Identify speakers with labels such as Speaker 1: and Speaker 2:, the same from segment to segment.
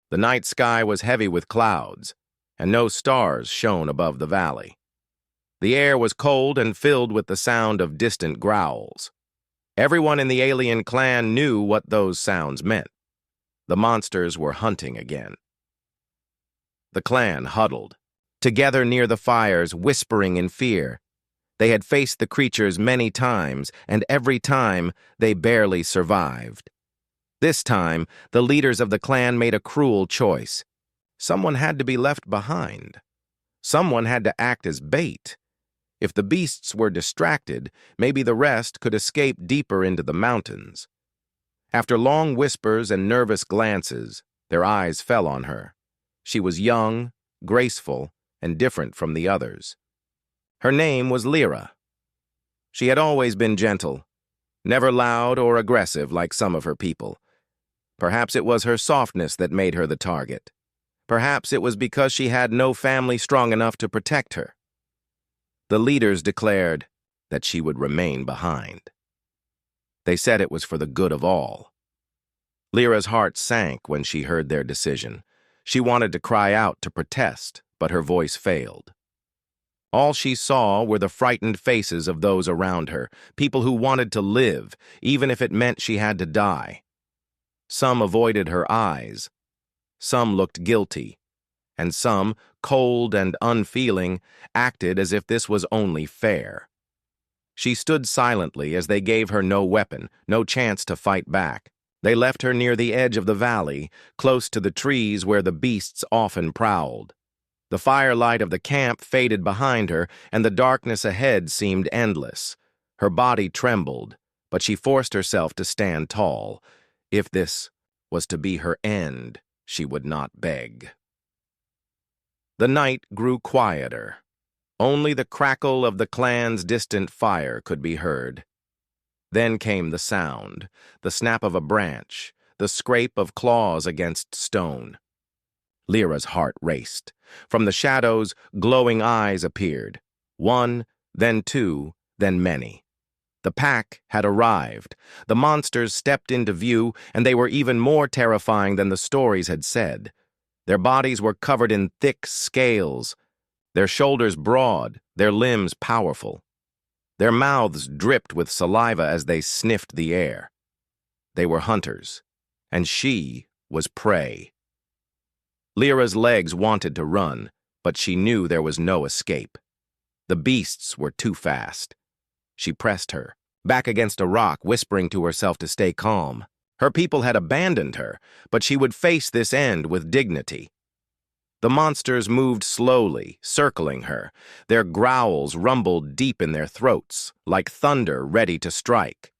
Speaker 1: The night sky was heavy with clouds, and no stars shone above the valley. The air was cold and filled with the sound of distant growls. Everyone in the alien clan knew what those sounds meant. The monsters were hunting again. The clan huddled, together near the fires, whispering in fear. They had faced the creatures many times, and every time they barely survived. This time, the leaders of the clan made a cruel choice. Someone had to be left behind. Someone had to act as bait. If the beasts were distracted, maybe the rest could escape deeper into the mountains. After long whispers and nervous glances, their eyes fell on her. She was young, graceful, and different from the others. Her name was Lyra. She had always been gentle, never loud or aggressive like some of her people. Perhaps it was her softness that made her the target. Perhaps it was because she had no family strong enough to protect her. The leaders declared that she would remain behind. They said it was for the good of all. Lyra's heart sank when she heard their decision. She wanted to cry out to protest, but her voice failed. All she saw were the frightened faces of those around her, people who wanted to live, even if it meant she had to die. Some avoided her eyes. Some looked guilty, and some, cold and unfeeling, acted as if this was only fair. She stood silently as they gave her no weapon, no chance to fight back. They left her near the edge of the valley, close to the trees where the beasts often prowled. The firelight of the camp faded behind her, and the darkness ahead seemed endless. Her body trembled, but she forced herself to stand tall. If this was to be her end, she would not beg. The night grew quieter. Only the crackle of the clan's distant fire could be heard. Then came the sound, the snap of a branch, the scrape of claws against stone. Lyra's heart raced. From the shadows, glowing eyes appeared. One, then two, then many. The pack had arrived. The monsters stepped into view, and they were even more terrifying than the stories had said. Their bodies were covered in thick scales, their shoulders broad, their limbs powerful. Their mouths dripped with saliva as they sniffed the air. They were hunters, and she was prey. Lyra's legs wanted to run, but she knew there was no escape. The beasts were too fast. She pressed her, back against a rock, whispering to herself to stay calm. Her people had abandoned her, but she would face this end with dignity. The monsters moved slowly, circling her. Their growls rumbled deep in their throats, like thunder ready to strike.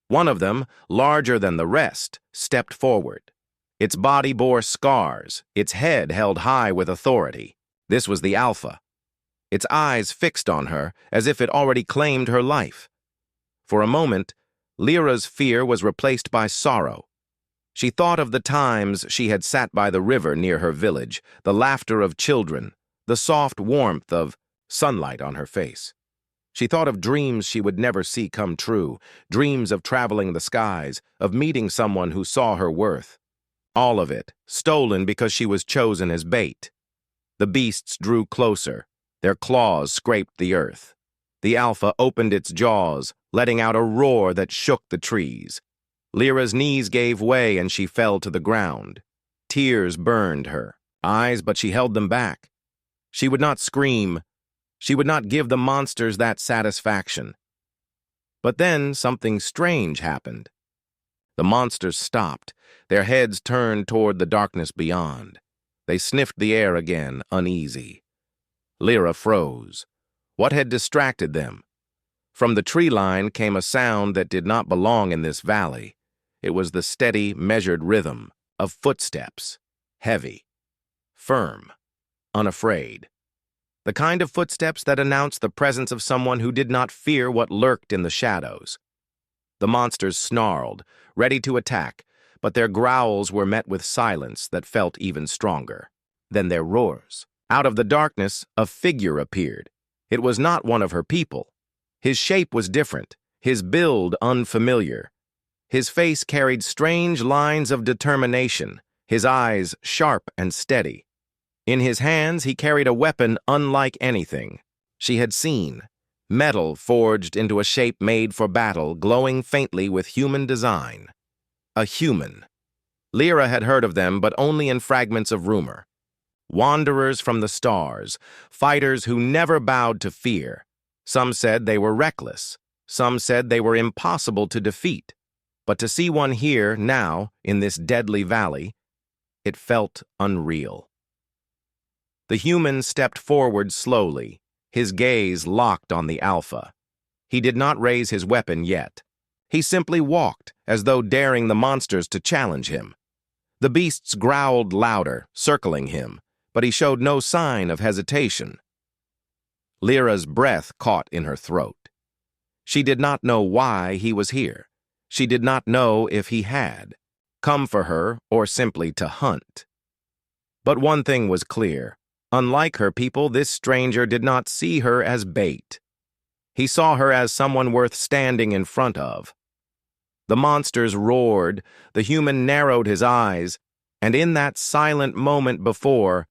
Speaker 1: One of them, larger than the rest, stepped forward. Its body bore scars, its head held high with authority. This was the Alpha. Its eyes fixed on her, as if it already claimed her life. For a moment, Lyra's fear was replaced by sorrow. She thought of the times she had sat by the river near her village, the laughter of children, the soft warmth of sunlight on her face. She thought of dreams she would never see come true, dreams of traveling the skies, of meeting someone who saw her worth. All of it, stolen because she was chosen as bait. The beasts drew closer. Their claws scraped the earth. The Alpha opened its jaws, letting out a roar that shook the trees. Lyra's knees gave way and she fell to the ground. Tears burned her eyes, but she held them back. She would not scream. She would not give the monsters that satisfaction. But then something strange happened. The monsters stopped, their heads turned toward the darkness beyond. They sniffed the air again, uneasy. Lyra froze. What had distracted them? From the tree line came a sound that did not belong in this valley. It was the steady, measured rhythm of footsteps, heavy, firm, unafraid. The kind of footsteps that announced the presence of someone who did not fear what lurked in the shadows. The monsters snarled, ready to attack, but their growls were met with silence that felt even stronger than their roars. Out of the darkness, a figure appeared. It was not one of her people. His shape was different, his build unfamiliar. His face carried strange lines of determination, his eyes sharp and steady. In his hands, he carried a weapon unlike anything she had seen, metal forged into a shape made for battle, glowing faintly with human design. A human. Lyra had heard of them, but only in fragments of rumor. Wanderers from the stars, fighters who never bowed to fear. Some said they were reckless. Some said they were impossible to defeat. But to see one here, now, in this deadly valley, it felt unreal. The human stepped forward slowly, his gaze locked on the Alpha. He did not raise his weapon yet. He simply walked, as though daring the monsters to challenge him. The beasts growled louder, circling him, but he showed no sign of hesitation. Lyra's breath caught in her throat. She did not know why he was here. She did not know if he had come for her or simply to hunt. But one thing was clear. Unlike her people, this stranger did not see her as bait. He saw her as someone worth standing in front of. The monsters roared, the human narrowed his eyes, and in that silent moment before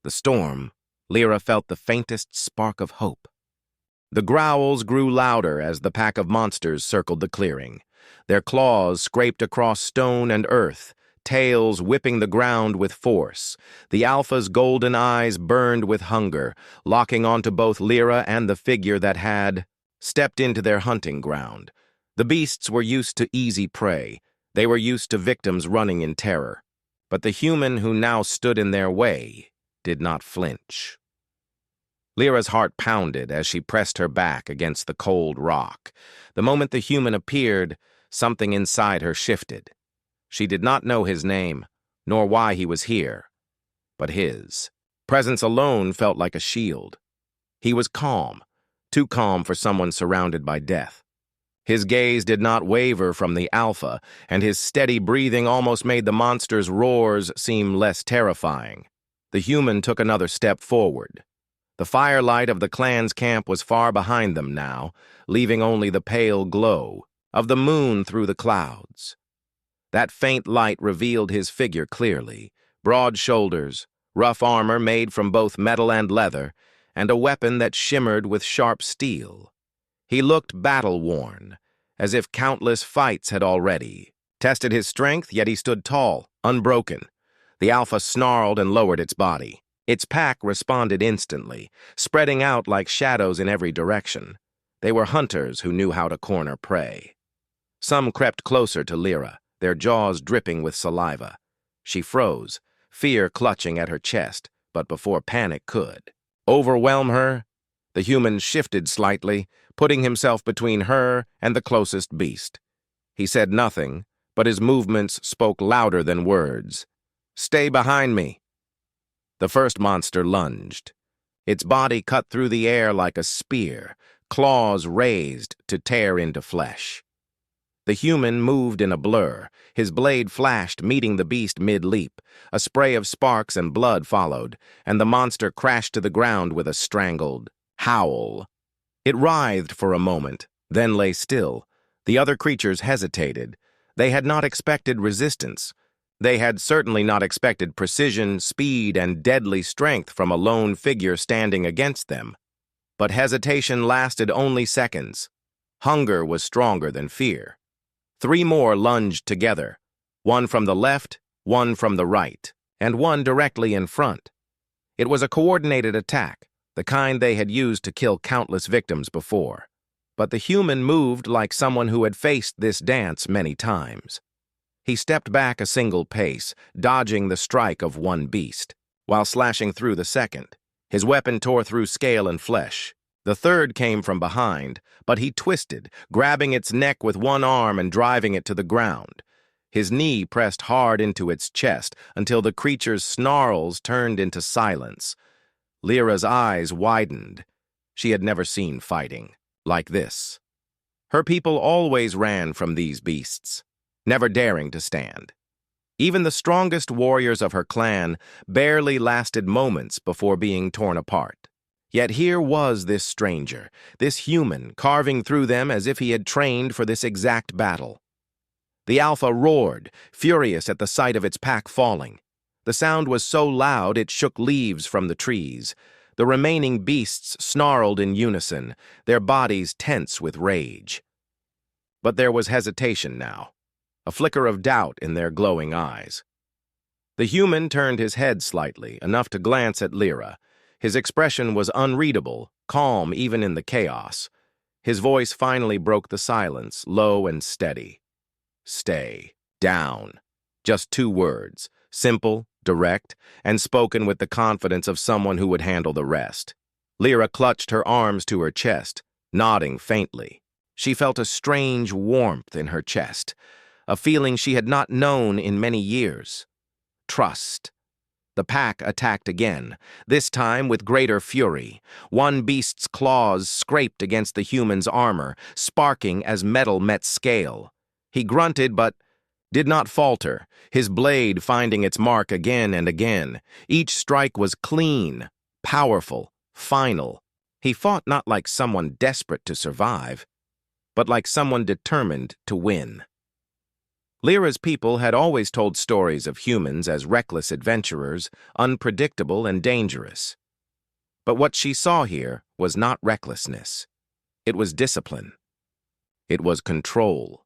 Speaker 1: the storm, Lyra felt the faintest spark of hope. The growls grew louder as the pack of monsters circled the clearing. Their claws scraped across stone and earth, tails whipping the ground with force. The Alpha's golden eyes burned with hunger, locking onto both Lyra and the figure that had stepped into their hunting ground. The beasts were used to easy prey. They were used to victims running in terror. But the human who now stood in their way did not flinch. Lyra's heart pounded as she pressed her back against the cold rock. The moment the human appeared, something inside her shifted. She did not know his name, nor why he was here. But his presence alone felt like a shield. He was calm, too calm for someone surrounded by death. His gaze did not waver from the Alpha, and his steady breathing almost made the monster's roars seem less terrifying. The human took another step forward. The firelight of the clan's camp was far behind them now, leaving only the pale glow of the moon through the clouds. That faint light revealed his figure clearly: broad shoulders, rough armor made from both metal and leather, and a weapon that shimmered with sharp steel. He looked battle-worn, as if countless fights had already tested his strength, yet he stood tall, unbroken. The Alpha snarled and lowered its body. Its pack responded instantly, spreading out like shadows in every direction. They were hunters who knew how to corner prey. Some crept closer to Lyra, their jaws dripping with saliva. She froze, fear clutching at her chest, but before panic could overwhelm her, the human shifted slightly, putting himself between her and the closest beast. He said nothing, but his movements spoke louder than words. "Stay behind me." The first monster lunged. Its body cut through the air like a spear, claws raised to tear into flesh. The human moved in a blur. His blade flashed, meeting the beast mid-leap. A spray of sparks and blood followed, and the monster crashed to the ground with a strangled howl. It writhed for a moment, then lay still. The other creatures hesitated. They had not expected resistance. They had certainly not expected precision, speed, and deadly strength from a lone figure standing against them. But hesitation lasted only seconds. Hunger was stronger than fear. 3 more lunged together, one from the left, one from the right, and one directly in front. It was a coordinated attack, the kind they had used to kill countless victims before. But the human moved like someone who had faced this dance many times. He stepped back a single pace, dodging the strike of one beast, while slashing through the second. His weapon tore through scale and flesh. The third came from behind, but he twisted, grabbing its neck with one arm and driving it to the ground. His knee pressed hard into its chest until the creature's snarls turned into silence. Lyra's eyes widened. She had never seen fighting like this. Her people always ran from these beasts, never daring to stand. Even the strongest warriors of her clan barely lasted moments before being torn apart. Yet here was this stranger, this human, carving through them as if he had trained for this exact battle. The Alpha roared, furious at the sight of its pack falling. The sound was so loud it shook leaves from the trees. The remaining beasts snarled in unison, their bodies tense with rage. But there was hesitation now, a flicker of doubt in their glowing eyes. The human turned his head slightly, enough to glance at Lyra. His expression was unreadable, calm even in the chaos. His voice finally broke the silence, low and steady. "Stay. Down." Just 2 words, simple, direct, and spoken with the confidence of someone who would handle the rest. Lyra clutched her arms to her chest, nodding faintly. She felt a strange warmth in her chest, a feeling she had not known in many years. Trust. The pack attacked again, this time with greater fury. One beast's claws scraped against the human's armor, sparking as metal met scale. He grunted but did not falter, his blade finding its mark again and again. Each strike was clean, powerful, final. He fought not like someone desperate to survive, but like someone determined to win. Lyra's people had always told stories of humans as reckless adventurers, unpredictable and dangerous. But what she saw here was not recklessness. It was discipline. It was control.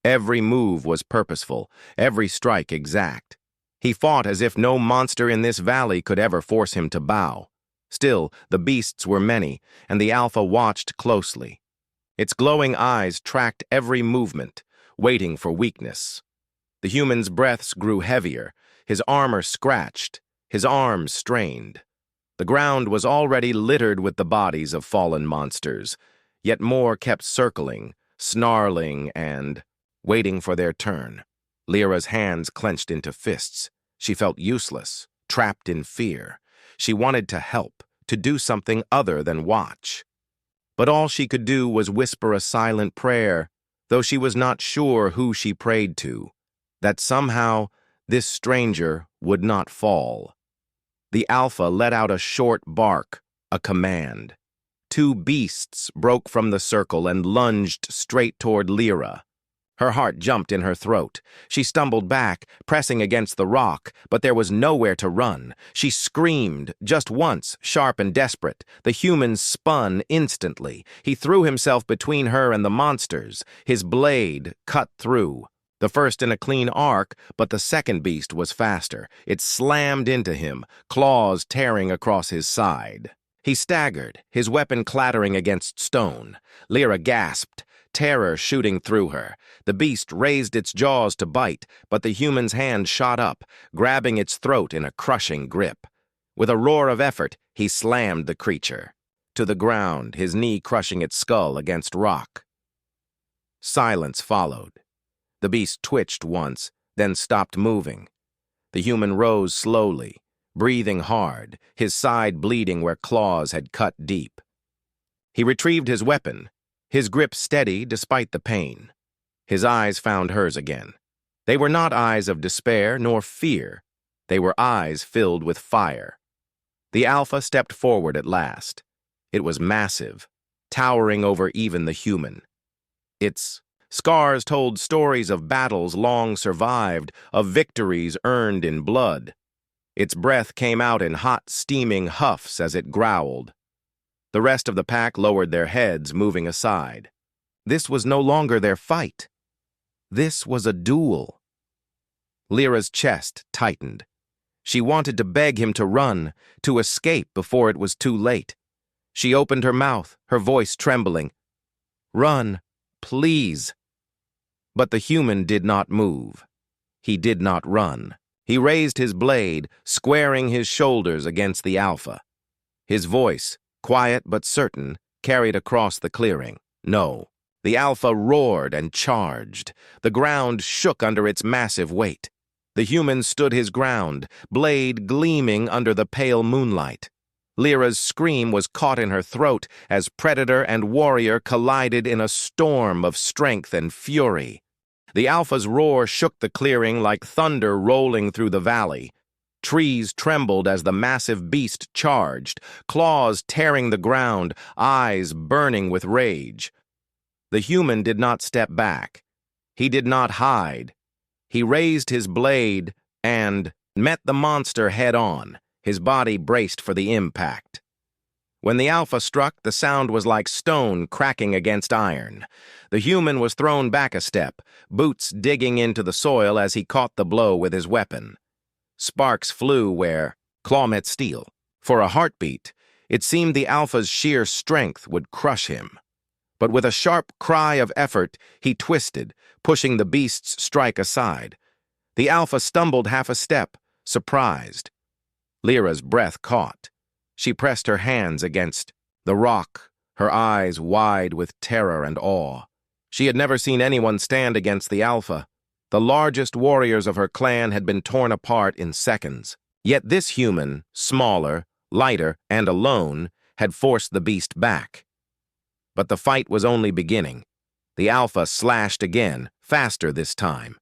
Speaker 1: Every move was purposeful, every strike exact. He fought as if no monster in this valley could ever force him to bow. Still, the beasts were many, and the Alpha watched closely. Its glowing eyes tracked every movement, waiting for weakness. The human's breaths grew heavier, his armor scratched, his arms strained. The ground was already littered with the bodies of fallen monsters, yet more kept circling, snarling and waiting for their turn. Lyra's hands clenched into fists. She felt useless, trapped in fear. She wanted to help, to do something other than watch. But all she could do was whisper a silent prayer, though she was not sure who she prayed to, that somehow this stranger would not fall. The Alpha let out a short bark, a command. 2 beasts broke from the circle and lunged straight toward Lyra. Her heart jumped in her throat. She stumbled back, pressing against the rock, but there was nowhere to run. She screamed, just once, sharp and desperate. The human spun instantly. He threw himself between her and the monsters. His blade cut through. The first in a clean arc, but the second beast was faster. It slammed into him, claws tearing across his side. He staggered, his weapon clattering against stone. Lyra gasped, terror shooting through her. The beast raised its jaws to bite, but the human's hand shot up, grabbing its throat in a crushing grip. With a roar of effort, he slammed the creature to the ground, his knee crushing its skull against rock. Silence followed. The beast twitched once, then stopped moving. The human rose slowly, breathing hard, his side bleeding where claws had cut deep. He retrieved his weapon, his grip steady despite the pain. His eyes found hers again. They were not eyes of despair nor fear. They were eyes filled with fire. The Alpha stepped forward at last. It was massive, towering over even the human. Its scars told stories of battles long survived, of victories earned in blood. Its breath came out in hot, steaming huffs as it growled. The rest of the pack lowered their heads, moving aside. This was no longer their fight. This was a duel. Lyra's chest tightened. She wanted to beg him to run, to escape before it was too late. She opened her mouth, her voice trembling. "Run, please." But the human did not move. He did not run. He raised his blade, squaring his shoulders against the Alpha. His voice, quiet but certain, carried across the clearing. No. The Alpha roared and charged. The ground shook under its massive weight. The human stood his ground, blade gleaming under the pale moonlight. Lyra's scream was caught in her throat as predator and warrior collided in a storm of strength and fury. The Alpha's roar shook the clearing like thunder rolling through the valley. Trees trembled as the massive beast charged, claws tearing the ground, eyes burning with rage. The human did not step back. He did not hide. He raised his blade and met the monster head-on, his body braced for the impact. When the alpha struck, the sound was like stone cracking against iron. The human was thrown back a step, boots digging into the soil as he caught the blow with his weapon. Sparks flew where claw met steel. For a heartbeat, it seemed the alpha's sheer strength would crush him. But with a sharp cry of effort, he twisted, pushing the beast's strike aside. The alpha stumbled half a step, surprised. Lyra's breath caught. She pressed her hands against the rock, her eyes wide with terror and awe. She had never seen anyone stand against the alpha. The largest warriors of her clan had been torn apart in seconds. Yet this human, smaller, lighter, and alone, had forced the beast back. But the fight was only beginning. The alpha slashed again, faster this time.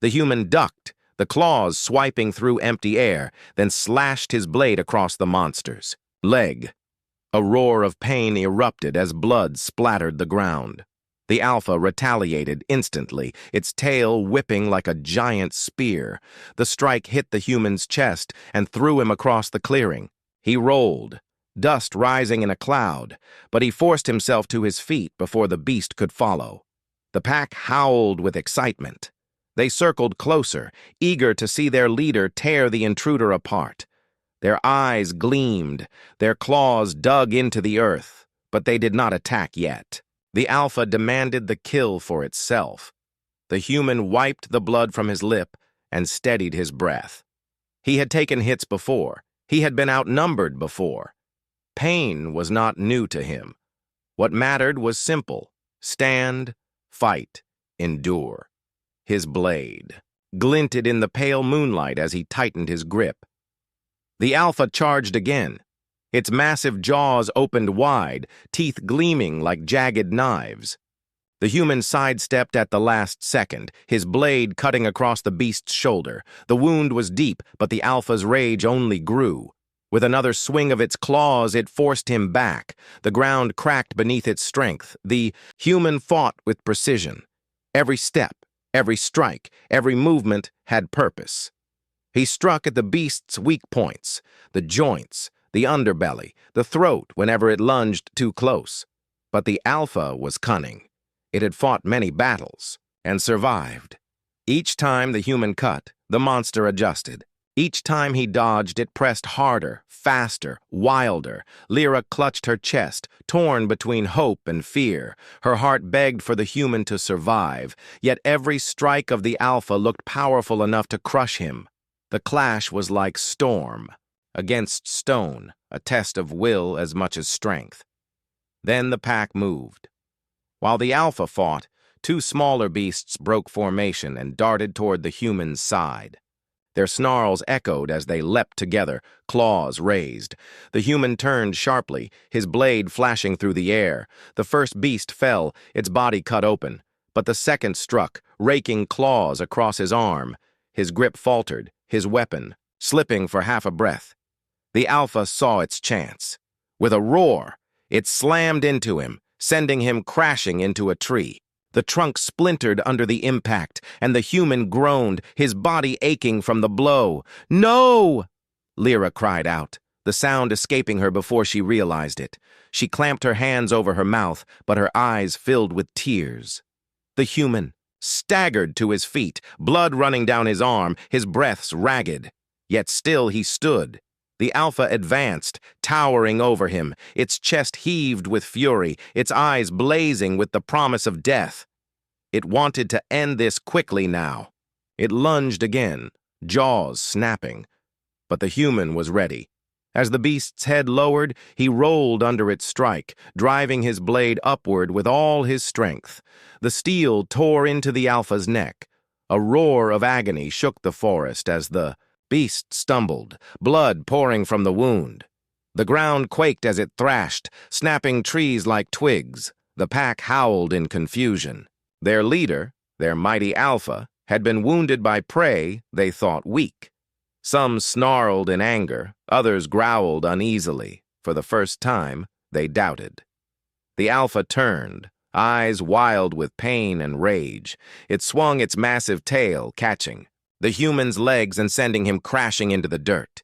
Speaker 1: The human ducked, the claws swiping through empty air, then slashed his blade across the monster's leg. A roar of pain erupted as blood splattered the ground. The alpha retaliated instantly, its tail whipping like a giant spear. The strike hit the human's chest and threw him across the clearing. He rolled, dust rising in a cloud, but he forced himself to his feet before the beast could follow. The pack howled with excitement. They circled closer, eager to see their leader tear the intruder apart. Their eyes gleamed, their claws dug into the earth, but they did not attack yet. The alpha demanded the kill for itself. The human wiped the blood from his lip and steadied his breath. He had taken hits before. He had been outnumbered before. Pain was not new to him. What mattered was simple: stand, fight, endure. His blade glinted in the pale moonlight as he tightened his grip. The alpha charged again. Its massive jaws opened wide, teeth gleaming like jagged knives. The human sidestepped at the last second, his blade cutting across the beast's shoulder. The wound was deep, but the alpha's rage only grew. With another swing of its claws, it forced him back. The ground cracked beneath its strength. The human fought with precision. Every step, every strike, every movement had purpose. He struck at the beast's weak points, the joints, the underbelly, the throat whenever it lunged too close. But the alpha was cunning. It had fought many battles and survived. Each time the human cut, the monster adjusted. Each time he dodged, it pressed harder, faster, wilder. Lyra clutched her chest, torn between hope and fear. Her heart begged for the human to survive, yet every strike of the alpha looked powerful enough to crush him. The clash was like storm against stone, a test of will as much as strength. Then the pack moved. While the alpha fought, two smaller beasts broke formation and darted toward the human's side. Their snarls echoed as they leapt together, claws raised. The human turned sharply, his blade flashing through the air. The first beast fell, its body cut open. But the second struck, raking claws across his arm. His grip faltered, his weapon slipping for half a breath. The alpha saw its chance. With a roar, it slammed into him, sending him crashing into a tree. The trunk splintered under the impact, and the human groaned, his body aching from the blow. "No!" Lyra cried out, the sound escaping her before she realized it. She clamped her hands over her mouth, but her eyes filled with tears. The human staggered to his feet, blood running down his arm, his breaths ragged. Yet still he stood. The alpha advanced, towering over him, its chest heaved with fury, its eyes blazing with the promise of death. It wanted to end this quickly now. It lunged again, jaws snapping. But the human was ready. As the beast's head lowered, he rolled under its strike, driving his blade upward with all his strength. The steel tore into the alpha's neck. A roar of agony shook the forest as the beast stumbled, blood pouring from the wound. The ground quaked as it thrashed, snapping trees like twigs. The pack howled in confusion. Their leader, their mighty alpha, had been wounded by prey they thought weak. Some snarled in anger, others growled uneasily. For the first time, they doubted. The alpha turned, eyes wild with pain and rage. It swung its massive tail, catching the human's legs and sending him crashing into the dirt.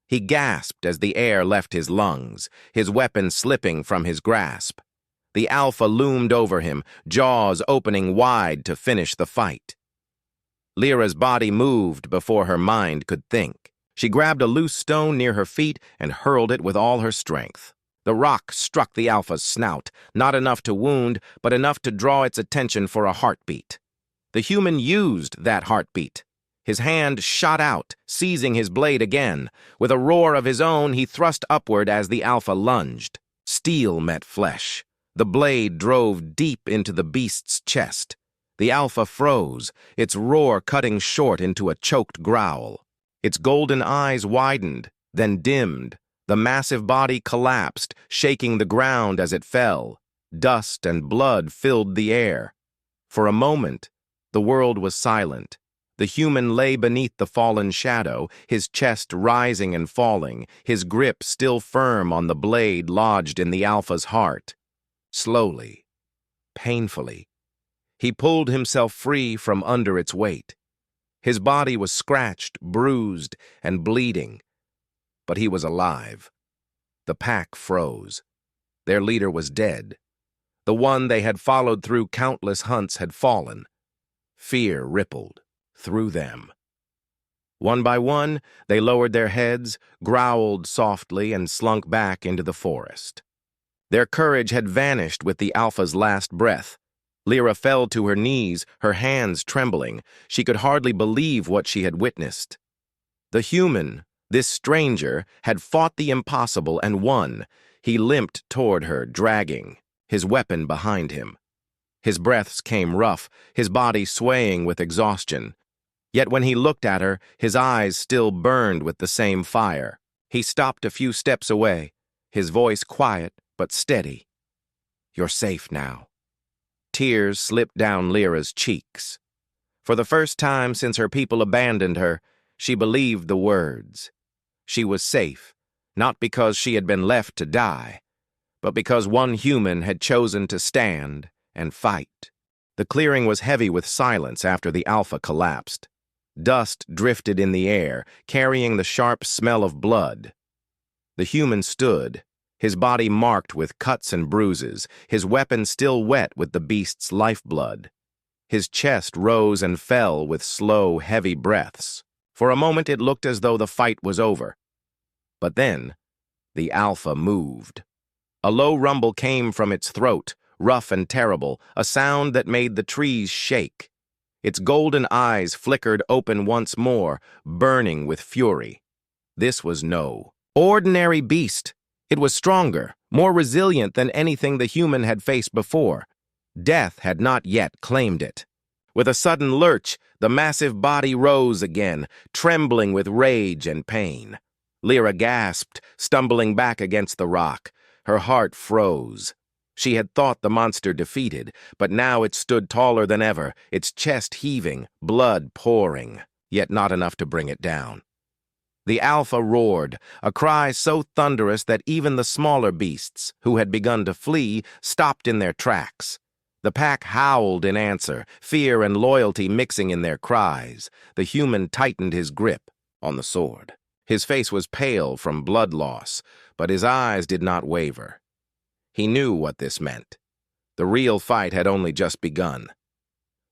Speaker 1: He gasped as the air left his lungs, his weapon slipping from his grasp. The alpha loomed over him, jaws opening wide to finish the fight. Lyra's body moved before her mind could think. She grabbed a loose stone near her feet and hurled it with all her strength. The rock struck the alpha's snout, not enough to wound, but enough to draw its attention for a heartbeat. The human used that heartbeat. His hand shot out, seizing his blade again. With a roar of his own, he thrust upward as the alpha lunged. Steel met flesh. The blade drove deep into the beast's chest. The alpha froze, its roar cutting short into a choked growl. Its golden eyes widened, then dimmed. The massive body collapsed, shaking the ground as it fell. Dust and blood filled the air. For a moment, the world was silent. The human lay beneath the fallen shadow, his chest rising and falling, his grip still firm on the blade lodged in the alpha's heart. Slowly, painfully, he pulled himself free from under its weight. His body was scratched, bruised, and bleeding, but he was alive. The pack froze. Their leader was dead. The one they had followed through countless hunts had fallen. Fear rippled through them. One by one, they lowered their heads, growled softly, and slunk back into the forest. Their courage had vanished with the alpha's last breath. Lyra fell to her knees, her hands trembling. She could hardly believe what she had witnessed. The human, this stranger, had fought the impossible and won. He limped toward her, dragging, his weapon behind him. His breaths came rough, his body swaying with exhaustion. Yet when he looked at her, his eyes still burned with the same fire. He stopped a few steps away, his voice quiet but steady. "You're safe now." Tears slipped down Lyra's cheeks. For the first time since her people abandoned her, she believed the words. She was safe, not because she had been left to die, but because one human had chosen to stand and fight. The clearing was heavy with silence after the alpha collapsed. Dust drifted in the air, carrying the sharp smell of blood. The human stood, his body marked with cuts and bruises, his weapon still wet with the beast's lifeblood. His chest rose and fell with slow, heavy breaths. For a moment it looked as though the fight was over. But then, the alpha moved. A low rumble came from its throat, rough and terrible, a sound that made the trees shake. Its golden eyes flickered open once more, burning with fury. This was no ordinary beast. It was stronger, more resilient than anything the human had faced before. Death had not yet claimed it. With a sudden lurch, the massive body rose again, trembling with rage and pain. Lyra gasped, stumbling back against the rock. Her heart froze. She had thought the monster defeated, but now it stood taller than ever, its chest heaving, blood pouring, yet not enough to bring it down. The alpha roared, a cry so thunderous that even the smaller beasts, who had begun to flee, stopped in their tracks. The pack howled in answer, fear and loyalty mixing in their cries. The human tightened his grip on the sword. His face was pale from blood loss, but his eyes did not waver. He knew what this meant. The real fight had only just begun.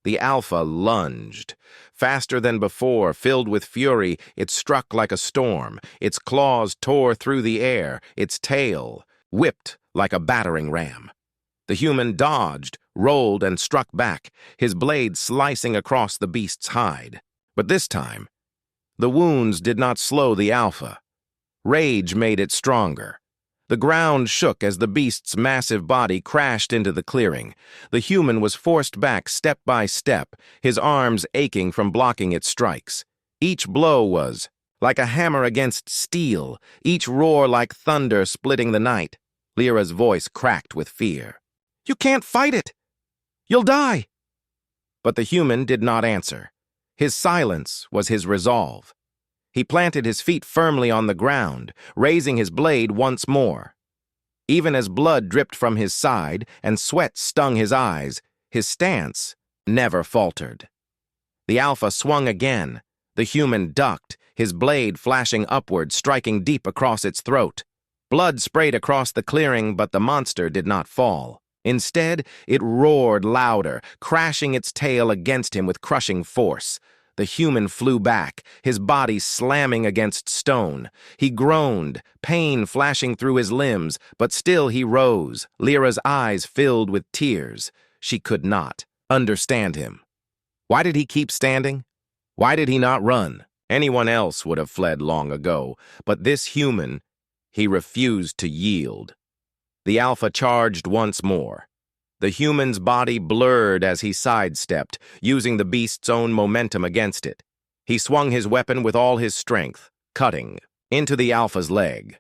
Speaker 1: The alpha lunged. Faster than before, filled with fury, it struck like a storm. Its claws tore through the air, its tail whipped like a battering ram. The human dodged, rolled, and struck back, his blade slicing across the beast's hide. But this time, the wounds did not slow the alpha. Rage made it stronger. The ground shook as the beast's massive body crashed into the clearing. The human was forced back step by step, his arms aching from blocking its strikes. Each blow was like a hammer against steel, each roar like thunder splitting the night. Lyra's voice cracked with fear. "You can't fight it! You'll die!" But the human did not answer. His silence was his resolve. He planted his feet firmly on the ground, raising his blade once more. Even as blood dripped from his side and sweat stung his eyes, his stance never faltered. The Alpha swung again. The human ducked, his blade flashing upward, striking deep across its throat. Blood sprayed across the clearing, but the monster did not fall. Instead, it roared louder, crashing its tail against him with crushing force. The human flew back, his body slamming against stone. He groaned, pain flashing through his limbs, but still he rose, Lyra's eyes filled with tears. She could not understand him. Why did he keep standing? Why did he not run? Anyone else would have fled long ago, but this human, he refused to yield. The Alpha charged once more. The human's body blurred as he sidestepped, using the beast's own momentum against it. He swung his weapon with all his strength, cutting into the Alpha's leg.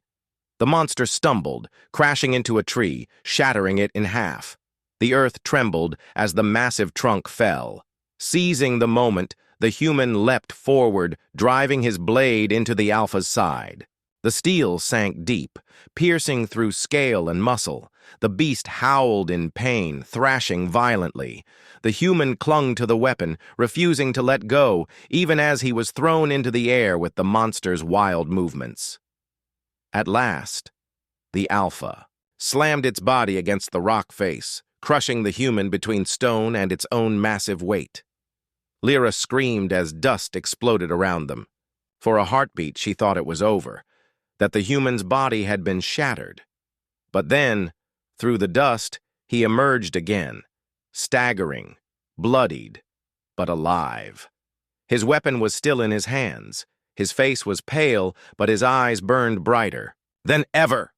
Speaker 1: The monster stumbled, crashing into a tree, shattering it in half. The earth trembled as the massive trunk fell. Seizing the moment, the human leapt forward, driving his blade into the Alpha's side. The steel sank deep, piercing through scale and muscle. The beast howled in pain, thrashing violently. The human clung to the weapon, refusing to let go, even as he was thrown into the air with the monster's wild movements. At last, the Alpha slammed its body against the rock face, crushing the human between stone and its own massive weight. Lyra screamed as dust exploded around them. For a heartbeat, she thought it was over, that the human's body had been shattered. But then, through the dust, he emerged again, staggering, bloodied, but alive. His weapon was still in his hands. His face was pale, but his eyes burned brighter than ever.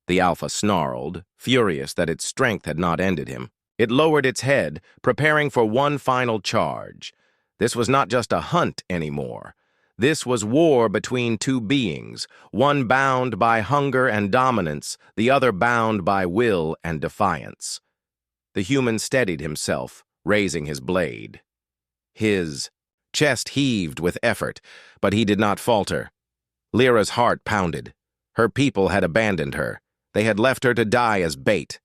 Speaker 1: The Alpha snarled, furious that its strength had not ended him. It lowered its head, preparing for one final charge. This was not just a hunt anymore. This was war between two beings, one bound by hunger and dominance, the other bound by will and defiance. The human steadied himself, raising his blade. His chest heaved with effort, but he did not falter. Lyra's heart pounded. Her people had abandoned her. They had left her to die as bait.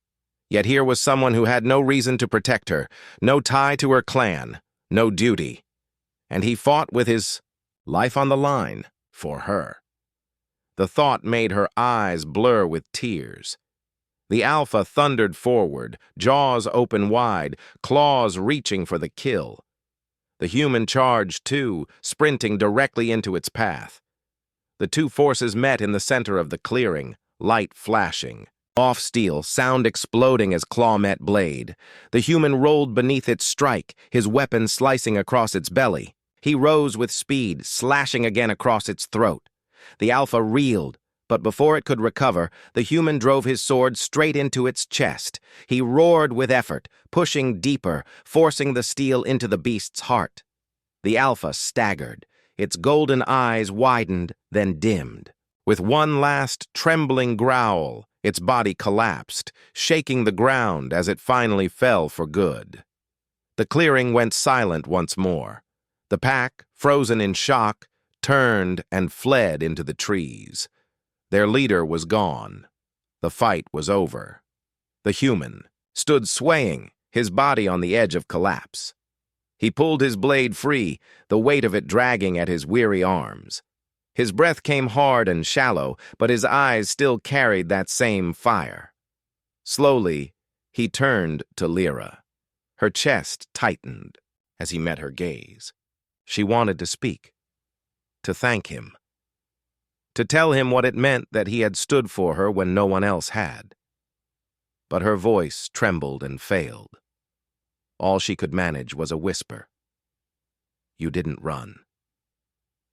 Speaker 1: Yet here was someone who had no reason to protect her, no tie to her clan, no duty. And he fought with his life on the line for her. The thought made her eyes blur with tears. The Alpha thundered forward, jaws open wide, claws reaching for the kill. The human charged too, sprinting directly into its path. The two forces met in the center of the clearing, light flashing. Off steel, sound exploding as claw met blade. The human rolled beneath its strike, his weapon slicing across its belly. He rose with speed, slashing again across its throat. The Alpha reeled, but before it could recover, the human drove his sword straight into its chest. He roared with effort, pushing deeper, forcing the steel into the beast's heart. The Alpha staggered. Its golden eyes widened, then dimmed. With one last trembling growl, its body collapsed, shaking the ground as it finally fell for good. The clearing went silent once more. The pack, frozen in shock, turned and fled into the trees. Their leader was gone. The fight was over. The human stood swaying, his body on the edge of collapse. He pulled his blade free, the weight of it dragging at his weary arms. His breath came hard and shallow, but his eyes still carried that same fire. Slowly, he turned to Lyra. Her chest tightened as he met her gaze. She wanted to speak, to thank him, to tell him what it meant that he had stood for her when no one else had. But her voice trembled and failed. All she could manage was a whisper. "You didn't run."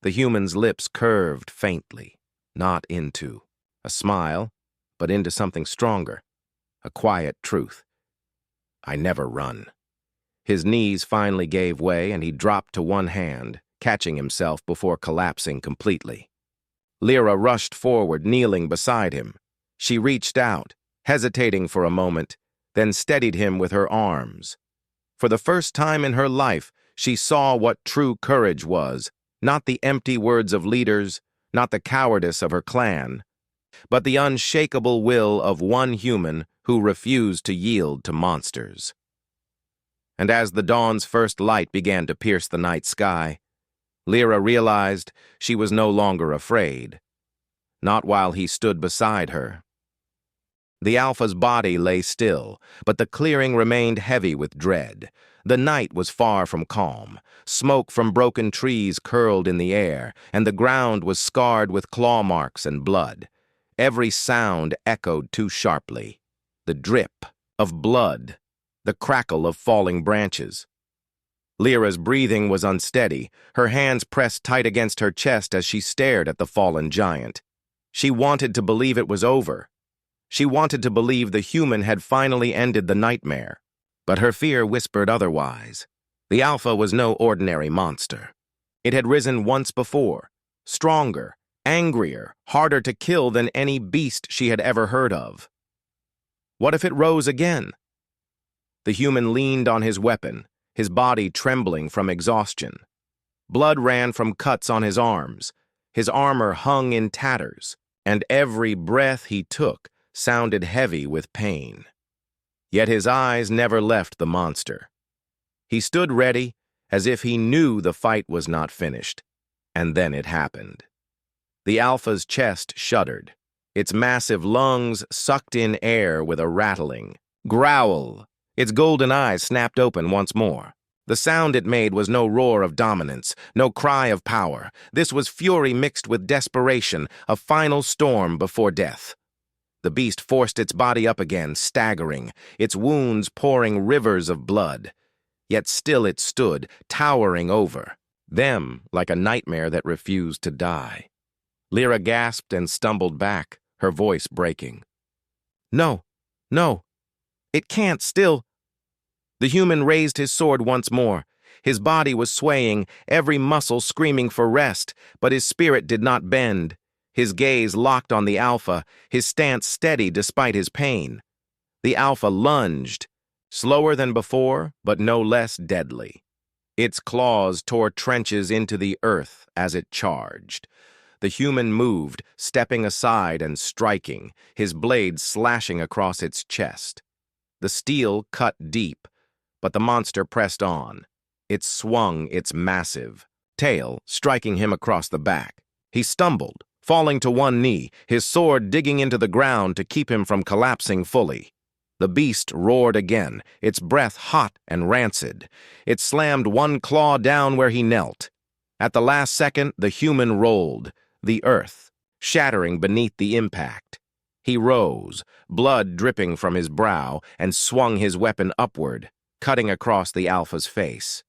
Speaker 1: The human's lips curved faintly, not into a smile, but into something stronger, a quiet truth. "I never run." His knees finally gave way and he dropped to one hand, catching himself before collapsing completely. Lyra rushed forward, kneeling beside him. She reached out, hesitating for a moment, then steadied him with her arms. For the first time in her life, she saw what true courage was, not the empty words of leaders, not the cowardice of her clan. but the unshakable will of one human who refused to yield to monsters. And as the dawn's first light began to pierce the night sky, Lyra realized she was no longer afraid, not while he stood beside her. The Alpha's body lay still, but the clearing remained heavy with dread. The night was far from calm. Smoke from broken trees curled in the air, and the ground was scarred with claw marks and blood. Every sound echoed too sharply. The drip of blood, the crackle of falling branches. Lyra's breathing was unsteady, her hands pressed tight against her chest as she stared at the fallen giant. She wanted to believe it was over. She wanted to believe the human had finally ended the nightmare, but her fear whispered otherwise. The Alpha was no ordinary monster. It had risen once before, stronger, angrier, harder to kill than any beast she had ever heard of. What if it rose again? The human leaned on his weapon, his body trembling from exhaustion. Blood ran from cuts on his arms. His armor hung in tatters, and every breath he took sounded heavy with pain. Yet his eyes never left the monster. He stood ready, as if he knew the fight was not finished. And then it happened. The Alpha's chest shuddered. Its massive lungs sucked in air with a rattling growl. Its golden eyes snapped open once more. The sound it made was no roar of dominance, no cry of power. This was fury mixed with desperation, a final storm before death. The beast forced its body up again, staggering, its wounds pouring rivers of blood. Yet still it stood, towering over them like a nightmare that refused to die. Lyra gasped and stumbled back, her voice breaking. No, no, it can't still. The human raised his sword once more. His body was swaying, every muscle screaming for rest, but his spirit did not bend. His gaze locked on the Alpha, his stance steady despite his pain. The Alpha lunged, slower than before, but no less deadly. Its claws tore trenches into the earth as it charged. The human moved, stepping aside and striking, his blade slashing across its chest. The steel cut deep, but the monster pressed on. It swung its massive tail, striking him across the back. He stumbled, falling to one knee, his sword digging into the ground to keep him from collapsing fully. The beast roared again, its breath hot and rancid. It slammed one claw down where he knelt. At the last second, the human rolled, the earth shattering beneath the impact. He rose, blood dripping from his brow, and swung his weapon upward, cutting across the Alpha's face.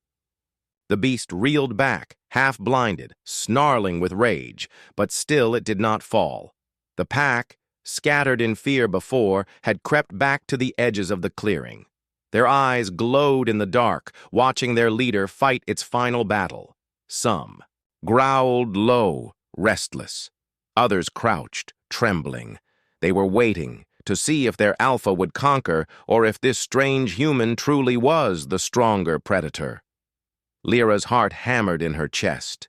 Speaker 1: The beast reeled back, half-blinded, snarling with rage, but still it did not fall. The pack, scattered in fear before, had crept back to the edges of the clearing. Their eyes glowed in the dark, watching their leader fight its final battle. Some growled low, restless. Others crouched, trembling. They were waiting to see if their Alpha would conquer or if this strange human truly was the stronger predator. Lyra's heart hammered in her chest.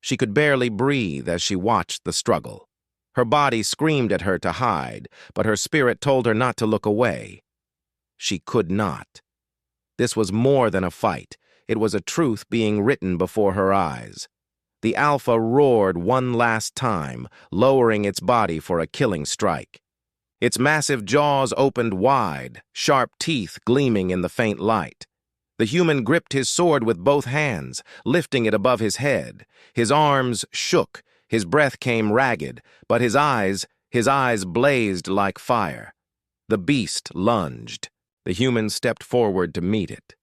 Speaker 1: She could barely breathe as she watched the struggle. Her body screamed at her to hide, but her spirit told her not to look away. She could not. This was more than a fight. It was a truth being written before her eyes. The Alpha roared one last time, lowering its body for a killing strike. Its massive jaws opened wide, sharp teeth gleaming in the faint light. The human gripped his sword with both hands, lifting it above his head. His arms shook, his breath came ragged, but his eyes blazed like fire. The beast lunged. The human stepped forward to meet it.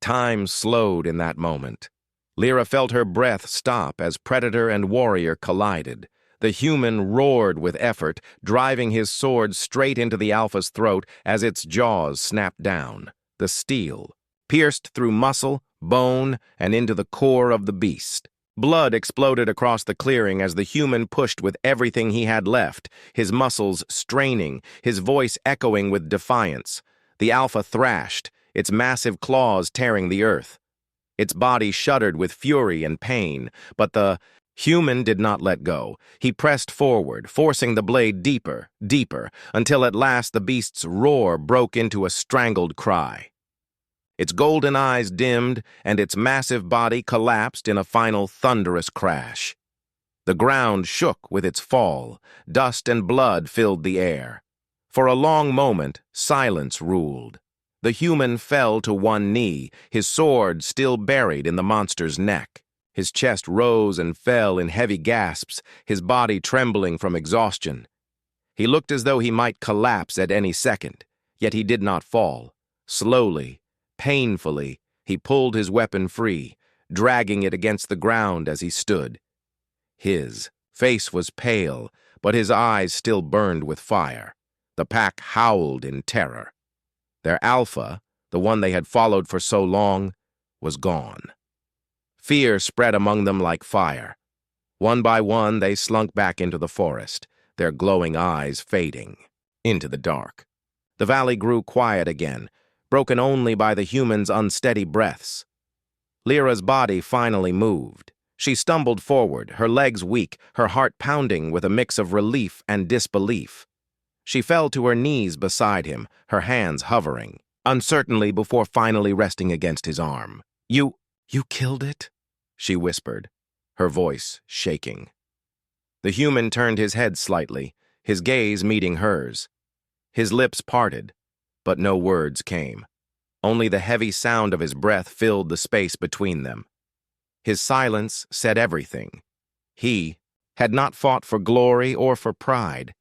Speaker 1: Time slowed in that moment. Lyra felt her breath stop as predator and warrior collided. The human roared with effort, driving his sword straight into the Alpha's throat as its jaws snapped down. The steel pierced through muscle, bone, and into the core of the beast. Blood exploded across the clearing as the human pushed with everything he had left, his muscles straining, his voice echoing with defiance. The Alpha thrashed, its massive claws tearing the earth. Its body shuddered with fury and pain, but the Human did not let go. He pressed forward, forcing the blade deeper, deeper, until at last the beast's roar broke into a strangled cry. Its golden eyes dimmed, and its massive body collapsed in a final thunderous crash. The ground shook with its fall. Dust and blood filled the air. For a long moment, silence ruled. The human fell to one knee, his sword still buried in the monster's neck. His chest rose and fell in heavy gasps, his body trembling from exhaustion. He looked as though he might collapse at any second, yet he did not fall. Slowly, painfully, he pulled his weapon free, dragging it against the ground as he stood. His face was pale, but his eyes still burned with fire. The pack howled in terror. Their alpha, the one they had followed for so long, was gone. Fear spread among them like fire. One by one, they slunk back into the forest, their glowing eyes fading into the dark. The valley grew quiet again, broken only by the humans' unsteady breaths. Lyra's body finally moved. She stumbled forward, her legs weak, her heart pounding with a mix of relief and disbelief. She fell to her knees beside him, her hands hovering, uncertainly before finally resting against his arm. You killed it?" she whispered, her voice shaking. The human turned his head slightly, his gaze meeting hers. His lips parted, but no words came. Only the heavy sound of his breath filled the space between them. His silence said everything. He had not fought for glory or for pride.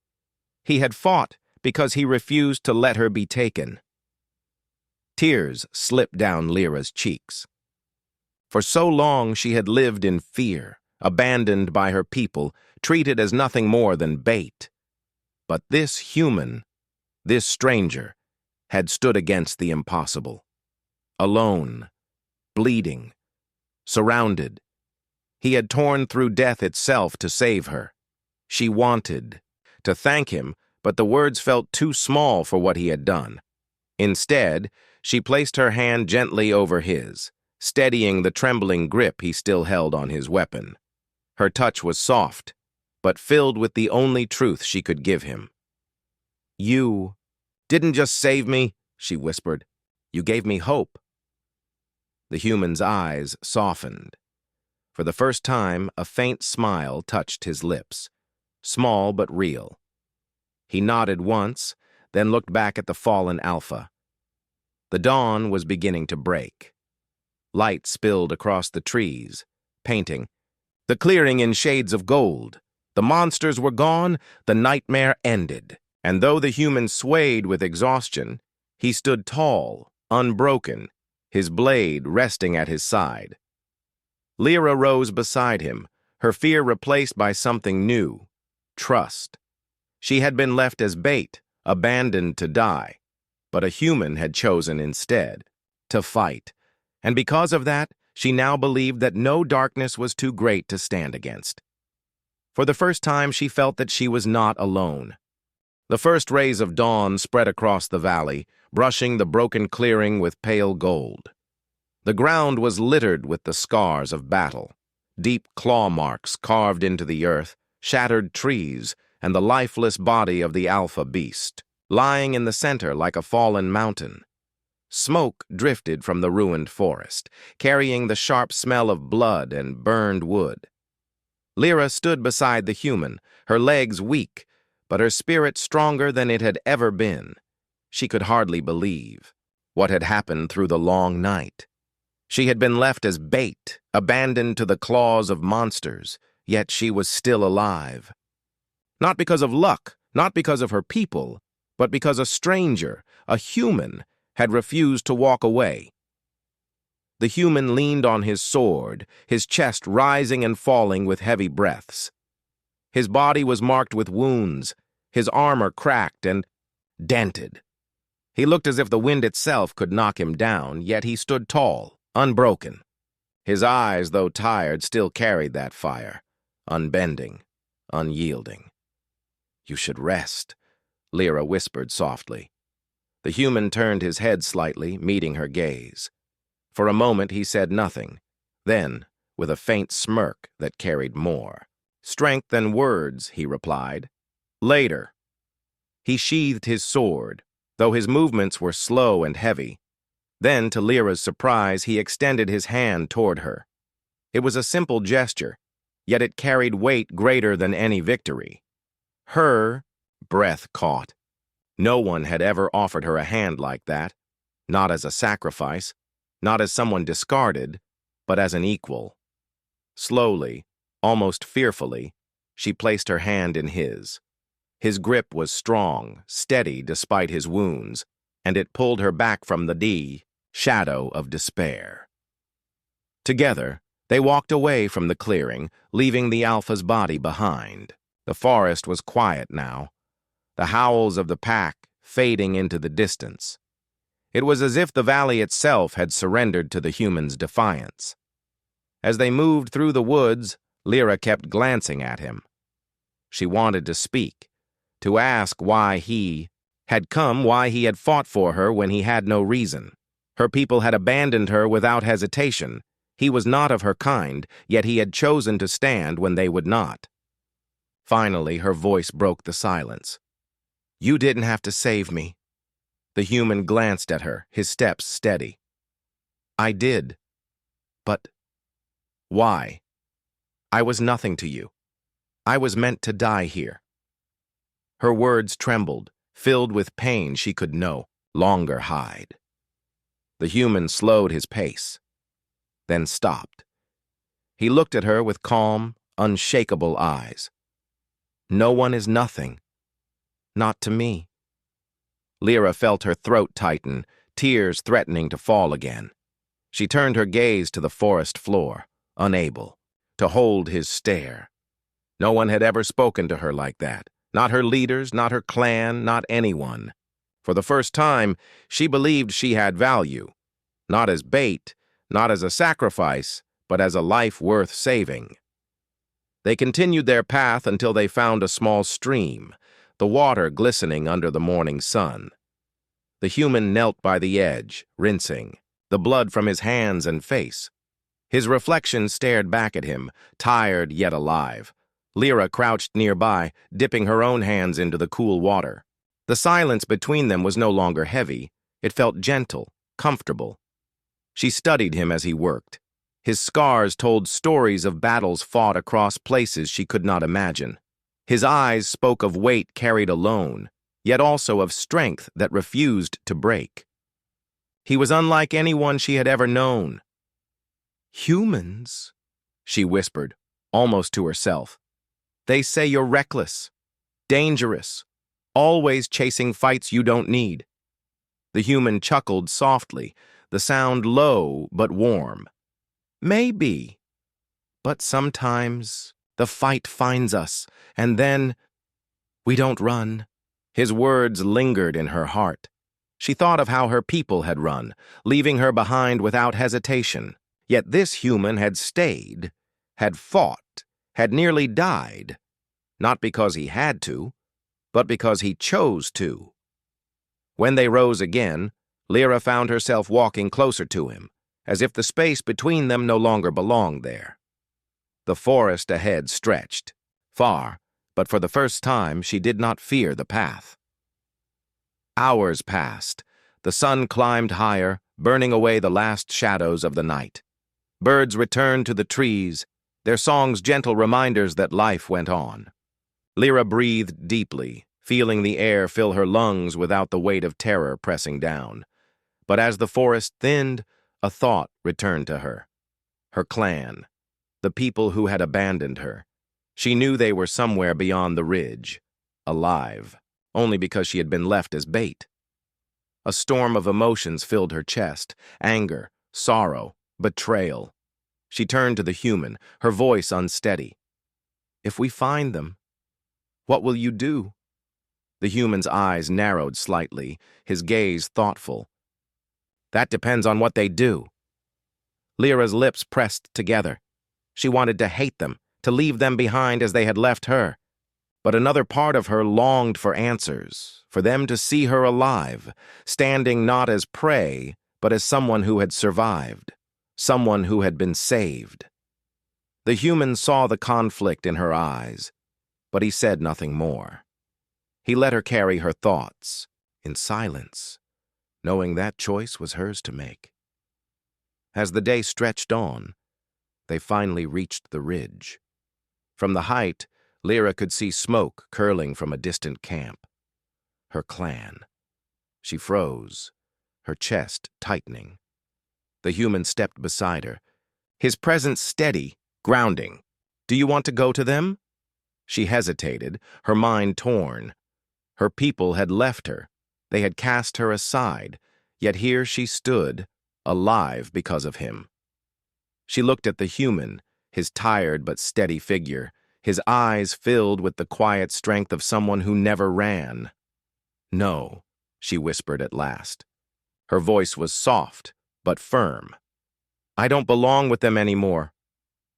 Speaker 1: He had fought because he refused to let her be taken. Tears slipped down Lyra's cheeks. For so long she had lived in fear, abandoned by her people, treated as nothing more than bait. But this human, this stranger, had stood against the impossible. Alone, bleeding, surrounded. He had torn through death itself to save her. She wanted to thank him, but the words felt too small for what he had done. Instead, she placed her hand gently over his, steadying the trembling grip he still held on his weapon. Her touch was soft, but filled with the only truth she could give him. "You didn't just save me," she whispered. "You gave me hope." The human's eyes softened. For the first time, a faint smile touched his lips, small but real. He nodded once, then looked back at the fallen alpha. The dawn was beginning to break. Light spilled across the trees, painting the clearing in shades of gold. The monsters were gone, the nightmare ended, and though the human swayed with exhaustion, he stood tall, unbroken, his blade resting at his side. Lyra rose beside him, her fear replaced by something new, trust. She had been left as bait, abandoned to die, but a human had chosen instead to fight, and because of that, she now believed that no darkness was too great to stand against. For the first time, she felt that she was not alone. The first rays of dawn spread across the valley, brushing the broken clearing with pale gold. The ground was littered with the scars of battle, deep claw marks carved into the earth, shattered trees, and the lifeless body of the alpha beast, lying in the center like a fallen mountain. Smoke drifted from the ruined forest, carrying the sharp smell of blood and burned wood. Lyra stood beside the human, her legs weak, but her spirit stronger than it had ever been. She could hardly believe what had happened through the long night. She had been left as bait, abandoned to the claws of monsters, yet she was still alive. Not because of luck, not because of her people, but because a stranger, a human, had refused to walk away. The human leaned on his sword, his chest rising and falling with heavy breaths. His body was marked with wounds, his armor cracked and dented. He looked as if the wind itself could knock him down, yet he stood tall, unbroken. His eyes, though tired, still carried that fire, unbending, unyielding. "You should rest," Lyra whispered softly. The human turned his head slightly, meeting her gaze. For a moment he said nothing. Then, with a faint smirk that carried more. "Strength than words," he replied. "Later." He sheathed his sword, though his movements were slow and heavy. Then, to Lyra's surprise, he extended his hand toward her. It was a simple gesture, yet it carried weight greater than any victory. Her breath caught. No one had ever offered her a hand like that, not as a sacrifice, not as someone discarded, but as an equal. Slowly, almost fearfully, she placed her hand in his. His grip was strong, steady despite his wounds, and it pulled her back from the shadow of despair. Together, they walked away from the clearing, leaving the Alpha's body behind. The forest was quiet now, the howls of the pack fading into the distance. It was as if the valley itself had surrendered to the humans' defiance. As they moved through the woods, Lyra kept glancing at him. She wanted to speak, to ask why he had come, why he had fought for her when he had no reason. Her people had abandoned her without hesitation. He was not of her kind, yet he had chosen to stand when they would not. Finally, her voice broke the silence. "You didn't have to save me." The human glanced at her, his steps steady. "I did. But why? I was nothing to you. I was meant to die here." Her words trembled, filled with pain she could no longer hide. The human slowed his pace, then stopped. He looked at her with calm, unshakable eyes. "No one is nothing. Not to me." Lyra felt her throat tighten, tears threatening to fall again. She turned her gaze to the forest floor, unable to hold his stare. No one had ever spoken to her like that. Not her leaders, not her clan, not anyone. For the first time, she believed she had value. Not as bait, not as a sacrifice, but as a life worth saving. They continued their path until they found a small stream, the water glistening under the morning sun. The human knelt by the edge, rinsing, the blood from his hands and face. His reflection stared back at him, tired yet alive. Lyra crouched nearby, dipping her own hands into the cool water. The silence between them was no longer heavy. It felt gentle, comfortable. She studied him as he worked. His scars told stories of battles fought across places she could not imagine. His eyes spoke of weight carried alone, yet also of strength that refused to break. He was unlike anyone she had ever known. "Humans," she whispered, almost to herself. "They say you're reckless, dangerous, always chasing fights you don't need." The human chuckled softly, the sound low but warm. "Maybe, but sometimes the fight finds us, and then we don't run." His words lingered in her heart. She thought of how her people had run, leaving her behind without hesitation. Yet this human had stayed, had fought, had nearly died, not because he had to, but because he chose to. When they rose again, Lyra found herself walking closer to him, as if the space between them no longer belonged there. The forest ahead stretched, far, but for the first time she did not fear the path. Hours passed. The sun climbed higher, burning away the last shadows of the night. Birds returned to the trees, their songs gentle reminders that life went on. Lyra breathed deeply, feeling the air fill her lungs without the weight of terror pressing down. But as the forest thinned, a thought returned to her. Her clan, the people who had abandoned her. She knew they were somewhere beyond the ridge, alive, only because she had been left as bait. A storm of emotions filled her chest, anger, sorrow, betrayal. She turned to the human, her voice unsteady. "If we find them, what will you do?" The human's eyes narrowed slightly, his gaze thoughtful. "That depends on what they do." Lyra's lips pressed together. She wanted to hate them, to leave them behind as they had left her. But another part of her longed for answers, for them to see her alive, standing not as prey, but as someone who had survived, someone who had been saved. The human saw the conflict in her eyes, but he said nothing more. He let her carry her thoughts, in silence, knowing that choice was hers to make. As the day stretched on, they finally reached the ridge. From the height, Lyra could see smoke curling from a distant camp. Her clan. She froze, her chest tightening. The human stepped beside her, his presence steady, grounding. "Do you want to go to them?" She hesitated, her mind torn. Her people had left her. They had cast her aside, yet here she stood, alive because of him. She looked at the human, his tired but steady figure, his eyes filled with the quiet strength of someone who never ran. "No," she whispered at last. Her voice was soft, but firm. "I don't belong with them anymore."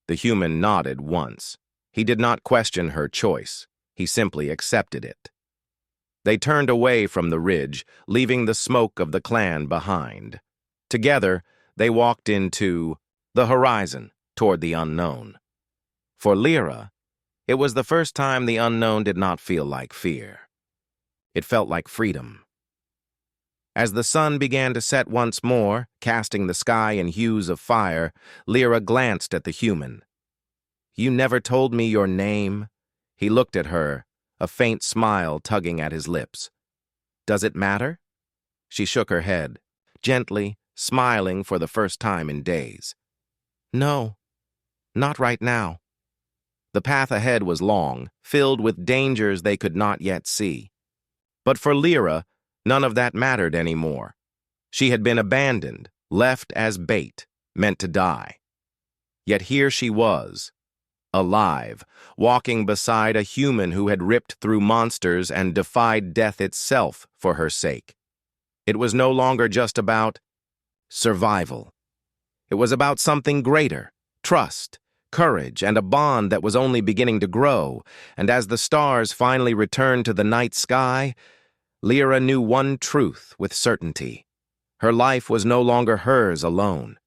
Speaker 1: The human nodded once. He did not question her choice. He simply accepted it. They turned away from the ridge, leaving the smoke of the clan behind. Together, they walked into the horizon, toward the unknown. For Lyra, it was the first time the unknown did not feel like fear. It felt like freedom. As the sun began to set once more, casting the sky in hues of fire, Lyra glanced at the human. "You never told me your name." He looked at her, a faint smile tugging at his lips. "Does it matter?" She shook her head, gently, smiling for the first time in days. "No, not right now." The path ahead was long, filled with dangers they could not yet see. But for Lyra, none of that mattered anymore. She had been abandoned, left as bait, meant to die. Yet here she was, alive, walking beside a human who had ripped through monsters and defied death itself for her sake. It was no longer just about survival. It was about something greater, trust, courage, and a bond that was only beginning to grow. And as the stars finally returned to the night sky, Lyra knew one truth with certainty. Her life was no longer hers alone.